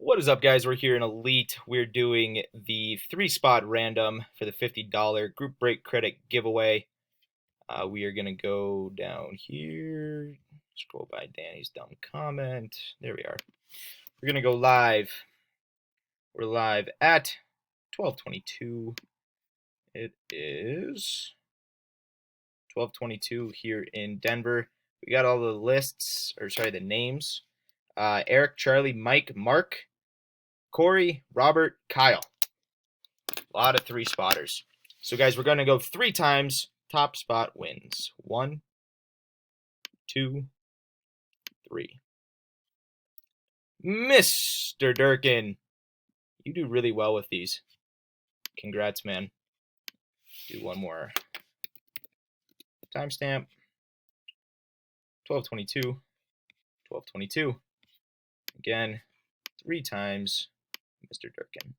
What is up, guys? We're here in Elite. We're doing the 3-spot random for the $50 group break credit giveaway. We are going to go down here, scroll by Danny's dumb comment. There we are. We're going to go live. We're live at 12:22. It is 12:22 here in Denver. We got all the lists, or sorry, the names. Eric, Charlie, Mike, Mark, Corey, Robert, Kyle. A lot of 3-spotters. So, guys, we're going to go 3 times. Top spot wins. 1, 2, 3. Mr. Durkin, you do really well with these. Congrats, man. Do one more. Timestamp. 12:22. 12:22. Again, 3 times. Mr. Durkin.